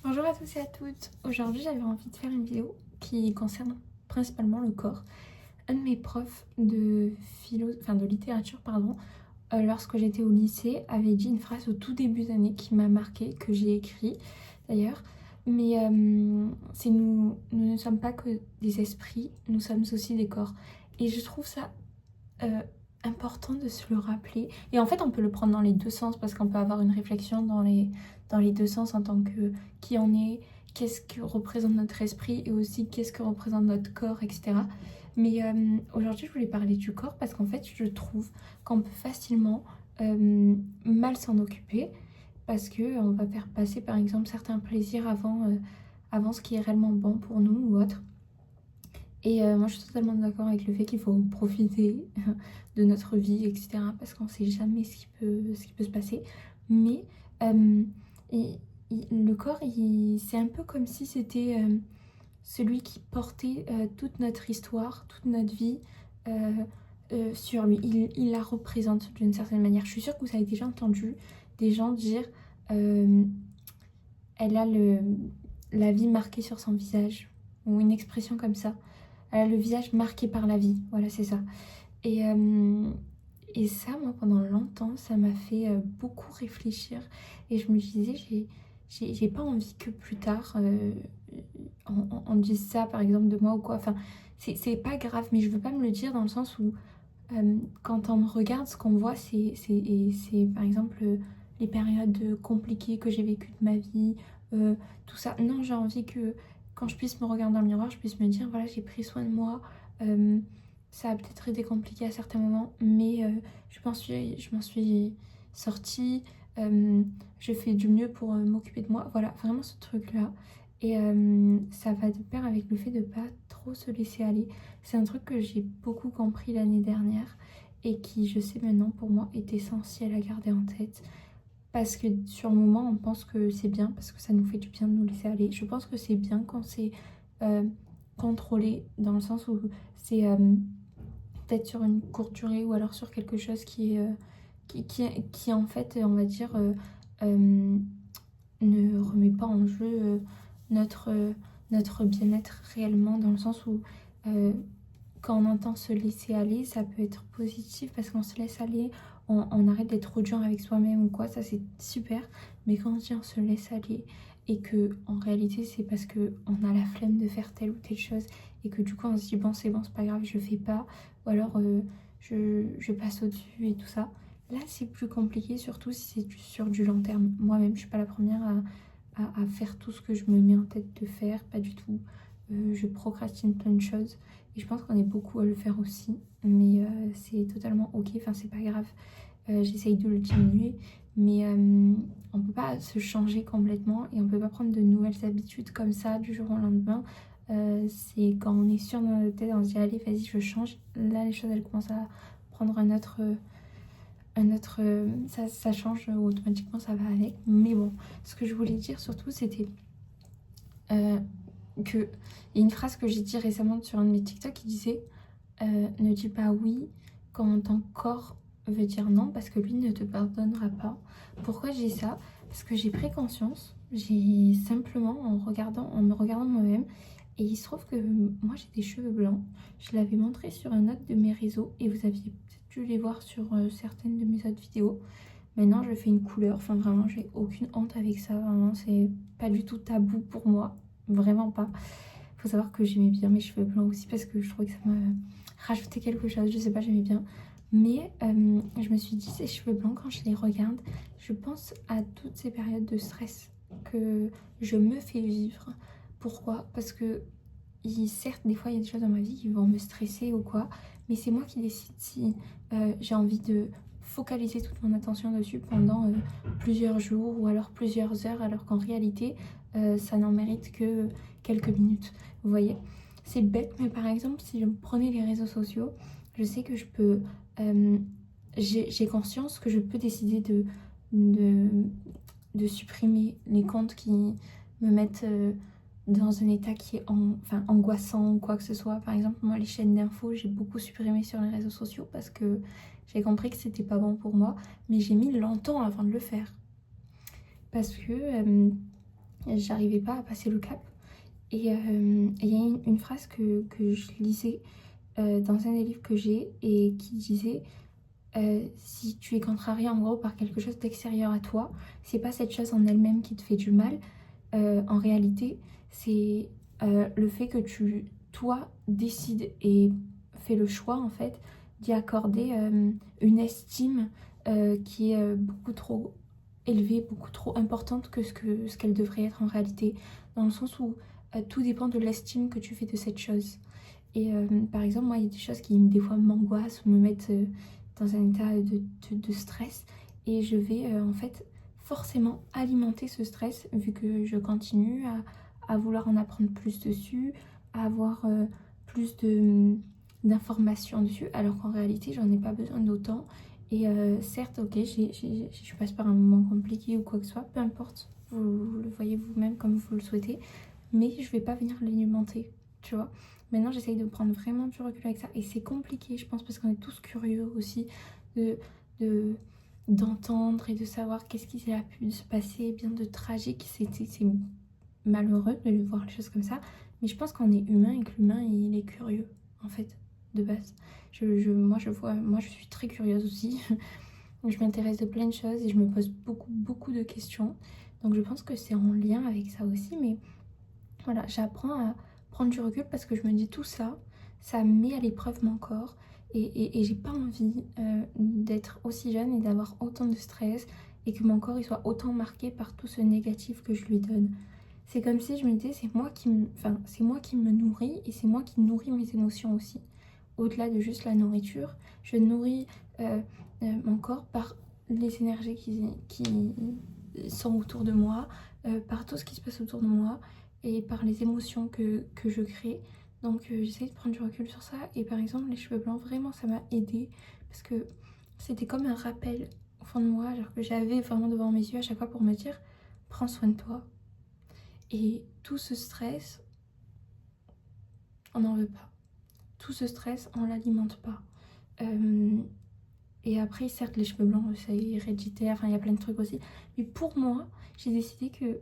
Bonjour à tous et à toutes. Aujourd'hui, j'avais envie de faire une vidéo qui concerne principalement le corps. Un de mes profs de littérature, lorsque j'étais au lycée, avait dit une phrase au tout début d'année qui m'a marquée, que j'ai écrit d'ailleurs. Mais c'est nous ne sommes pas que des esprits, nous sommes aussi des corps. Et je trouve ça euh, important de se le rappeler. Et en fait, on peut le prendre dans les deux sens parce qu'on peut avoir une réflexion dans les deux sens en tant que qui on est, qu'est-ce que représente notre esprit et aussi qu'est-ce que représente notre corps, etc. Mais aujourd'hui, je voulais parler du corps parce qu'en fait, je trouve qu'on peut facilement mal s'en occuper parce que on va faire passer par exemple certains plaisirs avant ce qui est réellement bon pour nous ou autre. Et moi, je suis totalement d'accord avec le fait qu'il faut profiter de notre vie, etc. Parce qu'on ne sait jamais ce qui peut se passer. Mais euh, et- le corps, c'est un peu comme si c'était celui qui portait toute notre histoire, toute notre vie sur lui. Il la représente d'une certaine manière. Je suis sûre que vous avez déjà entendu des gens dire euh, elle a la vie marquée sur son visage, ou une expression comme ça. Elle a le visage marqué par la vie, voilà, c'est ça. Et, euh, et ça, moi, pendant longtemps, ça m'a fait beaucoup réfléchir. Et je me disais, j'ai pas envie que plus tard, on dise ça, par exemple, de moi ou quoi. Enfin, c'est pas grave, mais je veux pas me le dire dans le sens où, quand on me regarde, ce qu'on voit, c'est par exemple, les périodes compliquées que j'ai vécues de ma vie, tout ça. Non, j'ai envie que quand je puisse me regarder dans le miroir, je puisse me dire, voilà, j'ai pris soin de moi. euh, Ça a peut-être été compliqué à certains moments, mais je m'en suis sortie. Je fais du mieux pour m'occuper de moi. Voilà, vraiment ce truc-là. Et ça va de pair avec le fait de pas trop se laisser aller. C'est un truc que j'ai beaucoup compris l'année dernière et qui, je sais maintenant, pour moi, est essentiel à garder en tête. Parce que sur le moment, on pense que c'est bien, parce que ça nous fait du bien de nous laisser aller. Je pense que c'est bien quand c'est euh, contrôlé, dans le sens où c'est peut-être sur une courte durée ou alors sur quelque chose qui en fait, on va dire, euh, ne remet pas en jeu notre, notre bien-être réellement, dans le sens où quand on entend se laisser aller, ça peut être positif parce qu'on se laisse aller, on arrête d'être trop dur avec soi-même ou quoi, ça c'est super. Mais quand on dit on se laisse aller et que en réalité c'est parce que on a la flemme de faire telle ou telle chose et que du coup on se dit bon, c'est pas grave, je fais pas, ou alors je passe au-dessus et tout ça. Là c'est plus compliqué, surtout si c'est sur du long terme. Moi-même je suis pas la première à faire tout ce que je me mets en tête de faire, pas du tout. Je procrastine plein de choses. Et je pense qu'on est beaucoup à le faire aussi, mais c'est totalement ok, enfin c'est pas grave. J'essaye de le diminuer, mais on peut pas se changer complètement et on peut pas prendre de nouvelles habitudes comme ça du jour au lendemain. C'est quand on est sûr dans notre tête, on se dit allez vas-y je change. Là les choses elles commencent à prendre ça change automatiquement, ça va avec. Mais bon, ce que je voulais dire surtout c'était euh, que il y a une phrase que j'ai dit récemment sur un de mes TikTok qui disait ne dis pas oui quand ton corps veut dire non parce que lui ne te pardonnera pas. Pourquoi j'ai ça? Parce que j'ai pris conscience, j'ai simplement en me regardant moi-même, et il se trouve que moi j'ai des cheveux blancs. Je l'avais montré sur un autre de mes réseaux et vous aviez peut-être dû les voir sur certaines de mes autres vidéos. Maintenant je fais une couleur, enfin vraiment j'ai aucune honte avec ça, vraiment c'est pas du tout tabou pour moi, vraiment pas. Faut savoir que j'aimais bien mes cheveux blancs aussi parce que je trouvais que ça me rajoutait quelque chose, je sais pas, j'aimais bien. Mais je me suis dit, ces cheveux blancs, quand je les regarde, je pense à toutes ces périodes de stress que je me fais vivre. Pourquoi? Parce que certes, des fois, il y a des choses dans ma vie qui vont me stresser ou quoi, mais c'est moi qui décide si j'ai envie de focaliser toute mon attention dessus pendant plusieurs jours ou alors plusieurs heures, alors qu'en réalité, ça n'en mérite que quelques minutes. Vous voyez? C'est bête, mais par exemple, si je prenais les réseaux sociaux, je sais que je peux... euh, j'ai conscience que je peux décider de, de supprimer les comptes qui me mettent dans un état qui est enfin, angoissant ou quoi que ce soit. Par exemple, moi, les chaînes d'infos, j'ai beaucoup supprimé sur les réseaux sociaux parce que j'ai compris que c'était pas bon pour moi. Mais j'ai mis longtemps avant de le faire. Parce que j'arrivais pas à passer le cap. Et il y a une phrase que je lisais dans un des livres que j'ai et qui disait si tu es contrarié en gros par quelque chose d'extérieur à toi, c'est pas cette chose en elle-même qui te fait du mal. En réalité, c'est le fait que toi, décides et fais le choix en fait d'y accorder une estime qui est beaucoup trop élevée, beaucoup trop importante que ce qu'elle devrait être en réalité, dans le sens où tout dépend de l'estime que tu fais de cette chose. Et par exemple, moi, il y a des choses qui des fois m'angoissent ou me mettent dans un état de stress. Et je vais en fait forcément alimenter ce stress vu que je continue à vouloir en apprendre plus dessus, à avoir plus d'informations dessus, alors qu'en réalité, j'en ai pas besoin d'autant. Et certes, ok, je passe par un moment compliqué ou quoi que ce soit, peu importe, vous le voyez vous-même comme vous le souhaitez, mais je vais pas venir l'alimenter, tu vois. Maintenant, j'essaye de prendre vraiment du recul avec ça. Et c'est compliqué, je pense, parce qu'on est tous curieux aussi de, de- d'entendre et de savoir qu'est-ce qui a pu se passer, bien de tragique. C'est malheureux de voir les choses comme ça. Mais je pense qu'on est humain et que l'humain, il est curieux, en fait, de base. Moi, je suis très curieuse aussi. Je m'intéresse de plein de choses et je me pose beaucoup, beaucoup de questions. Donc, je pense que c'est en lien avec ça aussi. Mais voilà, j'apprends à prendre du recul parce que je me dis tout ça, ça met à l'épreuve mon corps et j'ai pas envie d'être aussi jeune et d'avoir autant de stress et que mon corps il soit autant marqué par tout ce négatif que je lui donne. C'est comme si je me disais c'est moi qui me nourris et c'est moi qui nourris mes émotions aussi. Au-delà de juste la nourriture, je nourris mon corps par les énergies qui sont autour de moi, par tout ce qui se passe autour de moi et par les émotions que je crée. Donc j'essaie de prendre du recul sur ça. Et par exemple, les cheveux blancs, vraiment, ça m'a aidé parce que c'était comme un rappel au fond de moi, genre que j'avais vraiment devant mes yeux à chaque fois pour me dire prends soin de toi. Et tout ce stress, on n'en veut pas. Tout ce stress, on l'alimente pas. Euh, et après, certes, les cheveux blancs, c'est héréditaire, enfin, il y a plein de trucs aussi. Mais pour moi, j'ai décidé que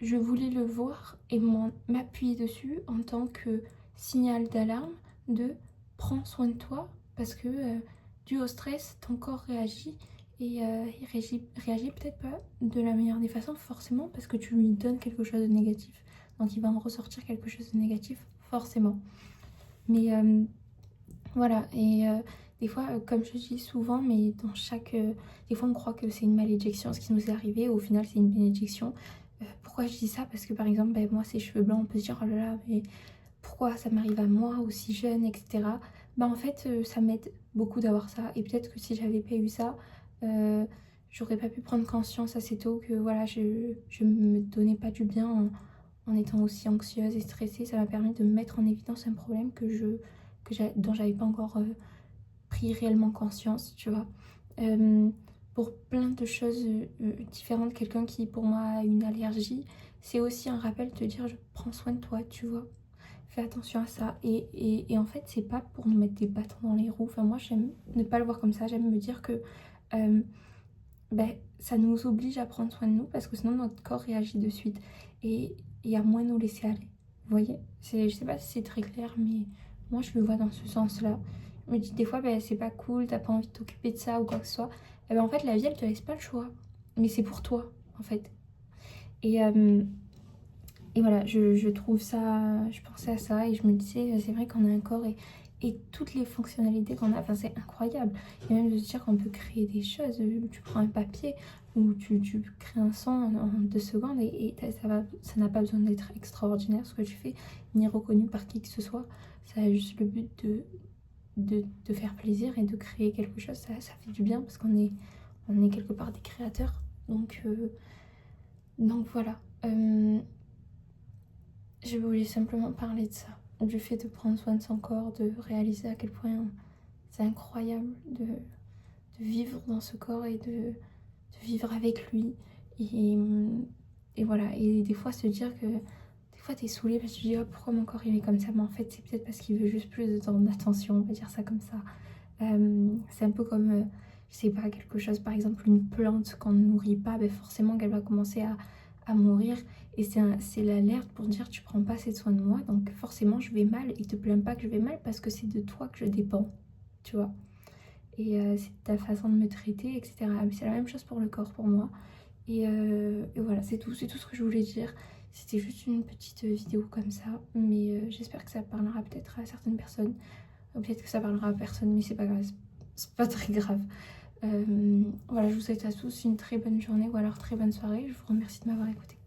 je voulais le voir et m'appuyer dessus en tant que signal d'alarme de prends soin de toi parce que dû au stress, ton corps réagit et il réagit peut-être pas de la meilleure des façons forcément parce que tu lui donnes quelque chose de négatif. Donc il va en ressortir quelque chose de négatif forcément. Mais voilà, et des fois, comme je dis souvent, mais dans chaque... des fois, on croit que c'est une malédiction, ce qui nous est arrivé, au final, c'est une bénédiction. Pourquoi je dis ça? Parce que, par exemple, ben, moi, ces cheveux blancs, on peut se dire, oh là là, mais pourquoi ça m'arrive à moi, aussi jeune, etc. Ben, en fait, ça m'aide beaucoup d'avoir ça. Et peut-être que si j'avais pas eu ça, j'aurais pas pu prendre conscience assez tôt que, voilà, je me donnais pas du bien en étant aussi anxieuse et stressée. Ça m'a permis de mettre en évidence un problème dont j'avais pas encore pris réellement conscience, tu vois. Euh, pour plein de choses différentes, quelqu'un qui pour moi a une allergie, c'est aussi un rappel de te dire je prends soin de toi, tu vois. Fais attention à ça. Et en fait, c'est pas pour nous mettre des bâtons dans les roues. Enfin, moi, j'aime ne pas le voir comme ça. J'aime me dire que euh, ben, ça nous oblige à prendre soin de nous parce que sinon notre corps réagit de suite et à moins nous laisser aller. Vous voyez? Je sais pas si c'est très clair, mais moi je le vois dans ce sens-là. Je me dis des fois, ben, c'est pas cool, t'as pas envie de t'occuper de ça ou quoi que ce soit. Et ben, en fait, la vie elle te laisse pas le choix. Mais c'est pour toi, en fait. Et, euh, et voilà, je trouve ça, je pensais à ça et je me disais, c'est vrai qu'on a un corps et toutes les fonctionnalités qu'on a, enfin c'est incroyable. Et même de se dire qu'on peut créer des choses, tu prends un papier ou tu crées un son en 2 secondes ça n'a pas besoin d'être extraordinaire ce que tu fais, ni reconnu par qui que ce soit. Ça a juste le but de faire plaisir et de créer quelque chose, ça fait du bien parce on est quelque part des créateurs. Donc voilà. Je voulais simplement parler de ça, du fait de prendre soin de son corps, de réaliser à quel point c'est incroyable de vivre dans ce corps et de vivre avec lui. Et, et voilà, et des fois se dire que des fois t'es saoulé parce que tu te dis oh, pourquoi mon corps il est comme ça, mais en fait c'est peut-être parce qu'il veut juste plus de temps d'attention, on va dire ça comme ça. C'est un peu comme, je sais pas, quelque chose, par exemple une plante qu'on ne nourrit pas, ben forcément qu'elle va commencer à mourir. Et c'est l'alerte pour dire tu prends pas assez de soin de moi, donc forcément je vais mal. Et te plains pas que je vais mal parce que c'est de toi que je dépends, tu vois. Et c'est ta façon de me traiter, etc. Mais c'est la même chose pour le corps pour moi. Et voilà, c'est tout ce que je voulais dire. C'était juste une petite vidéo comme ça, mais j'espère que ça parlera peut-être à certaines personnes. Peut-être que ça parlera à personne, mais c'est pas grave, c'est pas très grave. Voilà, je vous souhaite à tous une très bonne journée ou alors très bonne soirée. Je vous remercie de m'avoir écouté.